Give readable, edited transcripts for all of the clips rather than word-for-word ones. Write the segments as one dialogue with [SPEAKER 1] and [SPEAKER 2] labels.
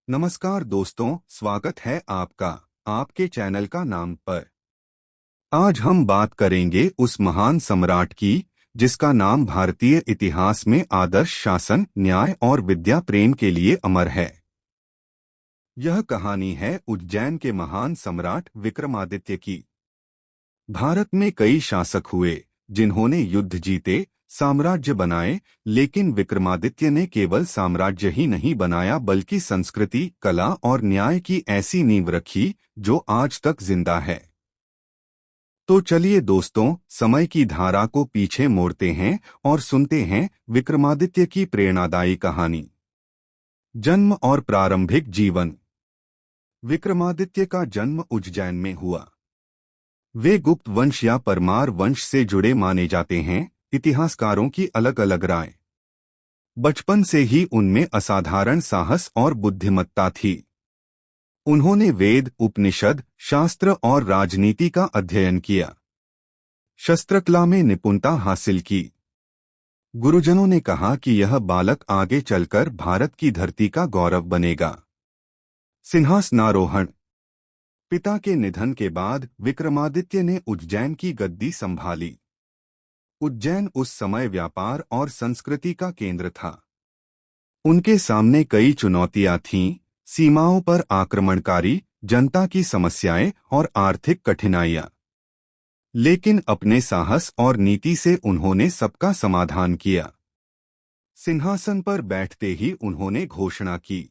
[SPEAKER 1] नमस्कार दोस्तों, स्वागत है आपका आपके चैनल का नाम पर। आज हम बात करेंगे उस महान सम्राट की जिसका नाम भारतीय इतिहास में आदर्श शासन, न्याय और विद्या प्रेम के लिए अमर है। यह कहानी है उज्जैन के महान सम्राट विक्रमादित्य की। भारत में कई शासक हुए जिन्होंने युद्ध जीते, साम्राज्य बनाए, लेकिन विक्रमादित्य ने केवल साम्राज्य ही नहीं बनाया बल्कि संस्कृति, कला और न्याय की ऐसी नींव रखी जो आज तक जिंदा है। तो चलिए दोस्तों, समय की धारा को पीछे मोड़ते हैं और सुनते हैं विक्रमादित्य की प्रेरणादायी कहानी। जन्म और प्रारंभिक जीवन। विक्रमादित्य का जन्म उज्जैन में हुआ। वे गुप्त वंश या परमार वंश से जुड़े माने जाते हैं। इतिहासकारों की अलग अलग राय। बचपन से ही उनमें असाधारण साहस और बुद्धिमत्ता थी। उन्होंने वेद, उपनिषद, शास्त्र और राजनीति का अध्ययन किया। शस्त्रकला में निपुणता हासिल की। गुरुजनों ने कहा कि यह बालक आगे चलकर भारत की धरती का गौरव बनेगा। सिंहासनारोहण। पिता के निधन के बाद विक्रमादित्य ने उज्जैन की गद्दी संभाली। उज्जैन उस समय व्यापार और संस्कृति का केंद्र था। उनके सामने कई चुनौतियां थीं, सीमाओं पर आक्रमणकारी, जनता की समस्याएं और आर्थिक कठिनाइयां। लेकिन अपने साहस और नीति से उन्होंने सबका समाधान किया। सिंहासन पर बैठते ही उन्होंने घोषणा की,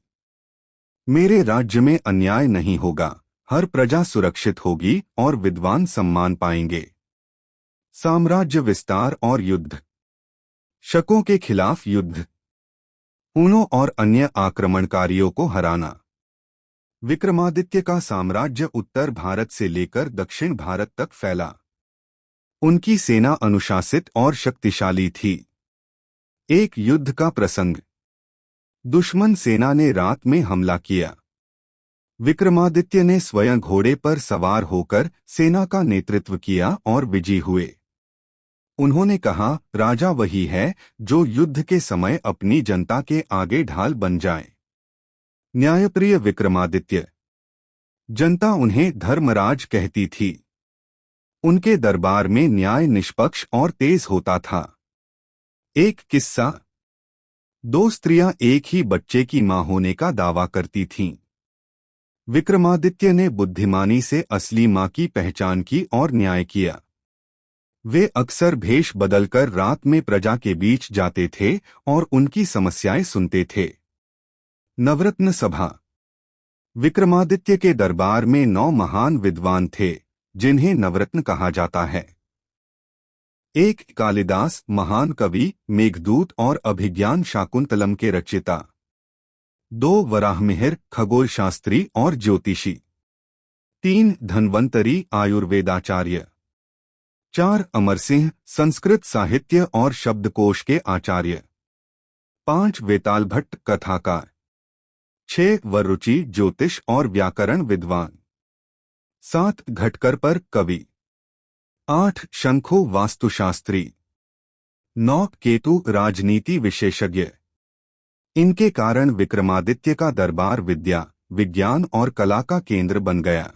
[SPEAKER 1] मेरे राज्य में अन्याय नहीं होगा, हर प्रजा सुरक्षित होगी और विद्वान सम्मान पाएंगे। साम्राज्य विस्तार और युद्ध। शकों के खिलाफ युद्ध। हुनों और अन्य आक्रमणकारियों को हराना। विक्रमादित्य का साम्राज्य उत्तर भारत से लेकर दक्षिण भारत तक फैला। उनकी सेना अनुशासित और शक्तिशाली थी। एक युद्ध का प्रसंग। दुश्मन सेना ने रात में हमला किया। विक्रमादित्य ने स्वयं घोड़े पर सवार होकर सेना का नेतृत्व किया और विजयी हुए। उन्होंने कहा, राजा वही है जो युद्ध के समय अपनी जनता के आगे ढाल बन जाए। न्यायप्रिय विक्रमादित्य। जनता उन्हें धर्मराज कहती थी। उनके दरबार में न्याय निष्पक्ष और तेज होता था। एक किस्सा। दो स्त्रियां एक ही बच्चे की मां होने का दावा करती थीं। विक्रमादित्य ने बुद्धिमानी से असली मां की पहचान की और न्याय किया। वे अक्सर भेष बदलकर रात में प्रजा के बीच जाते थे और उनकी समस्याएं सुनते थे। नवरत्न सभा। विक्रमादित्य के दरबार में 9 महान विद्वान थे जिन्हें नवरत्न कहा जाता है। एक कालिदास, महान कवि, मेघदूत और अभिज्ञान शाकुंतलम के रचयिता। 2 वराहमिहिर, खगोलशास्त्री और ज्योतिषी। 3 धन्वंतरी, आयुर्वेदाचार्य। 4 अमर सिंह, संस्कृत साहित्य और शब्दकोश के आचार्य। 5 वेताल भट्ट, कथाकार। 6 वरुचि, ज्योतिष और व्याकरण विद्वान। 7 घटकर पर, कवि। 8 शंखु, वास्तुशास्त्री। 9 केतु, राजनीति विशेषज्ञ। इनके कारण विक्रमादित्य का दरबार विद्या, विज्ञान और कला का केंद्र बन गया।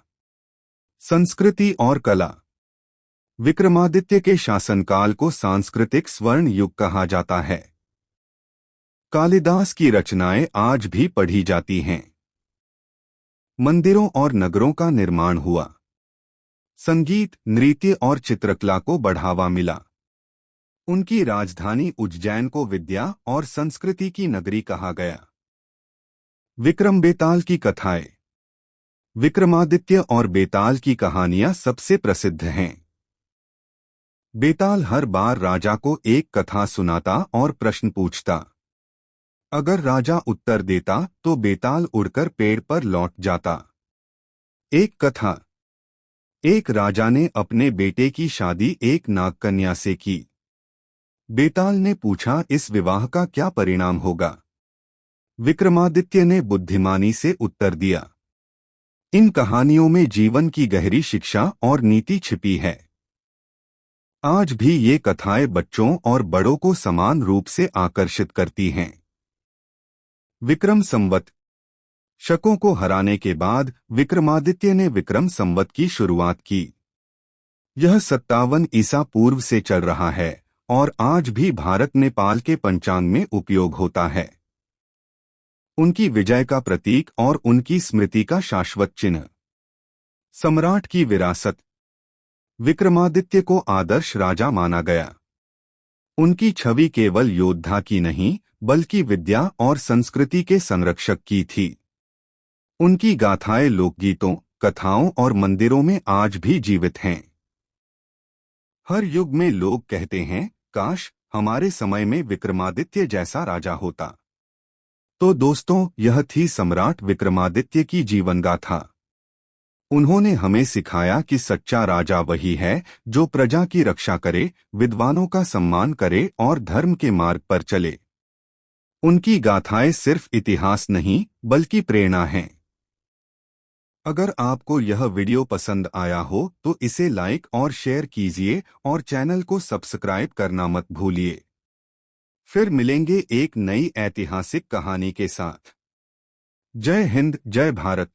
[SPEAKER 1] संस्कृति और कला। विक्रमादित्य के शासनकाल को सांस्कृतिक स्वर्ण युग कहा जाता है। कालिदास की रचनाएं आज भी पढ़ी जाती हैं। मंदिरों और नगरों का निर्माण हुआ। संगीत, नृत्य और चित्रकला को बढ़ावा मिला। उनकी राजधानी उज्जैन को विद्या और संस्कृति की नगरी कहा गया। विक्रम बेताल की कथाएं। विक्रमादित्य और बेताल की कहानियां सबसे प्रसिद्ध हैं। बेताल हर बार राजा को एक कथा सुनाता और प्रश्न पूछता। अगर राजा उत्तर देता तो बेताल उड़कर पेड़ पर लौट जाता। एक कथा। एक राजा ने अपने बेटे की शादी एक नागकन्या से की। बेताल ने पूछा, इस विवाह का क्या परिणाम होगा? विक्रमादित्य ने बुद्धिमानी से उत्तर दिया। इन कहानियों में जीवन की गहरी शिक्षा और नीति छिपी है। आज भी ये कथाएं बच्चों और बड़ों को समान रूप से आकर्षित करती हैं। विक्रम संवत। शकों को हराने के बाद विक्रमादित्य ने विक्रम संवत की शुरुआत की। यह 57 ईसा पूर्व से चल रहा है और आज भी भारत नेपाल के पंचांग में उपयोग होता है। उनकी विजय का प्रतीक और उनकी स्मृति का शाश्वत चिन्ह। सम्राट की विरासत। विक्रमादित्य को आदर्श राजा माना गया। उनकी छवि केवल योद्धा की नहीं, बल्कि विद्या और संस्कृति के संरक्षक की थी। उनकी गाथाएं लोकगीतों, कथाओं और मंदिरों में आज भी जीवित हैं। हर युग में लोग कहते हैं, काश हमारे समय में विक्रमादित्य जैसा राजा होता। तो दोस्तों, यह थी सम्राट विक्रमादित्य की जीवन गाथा। उन्होंने हमें सिखाया कि सच्चा राजा वही है जो प्रजा की रक्षा करे, विद्वानों का सम्मान करे और धर्म के मार्ग पर चले। उनकी गाथाएं सिर्फ इतिहास नहीं, बल्कि प्रेरणा हैं। अगर आपको यह वीडियो पसंद आया हो तो इसे लाइक और शेयर कीजिए और चैनल को सब्सक्राइब करना मत भूलिए। फिर मिलेंगे एक नई ऐतिहासिक कहानी के साथ। जय हिंद, जय भारत।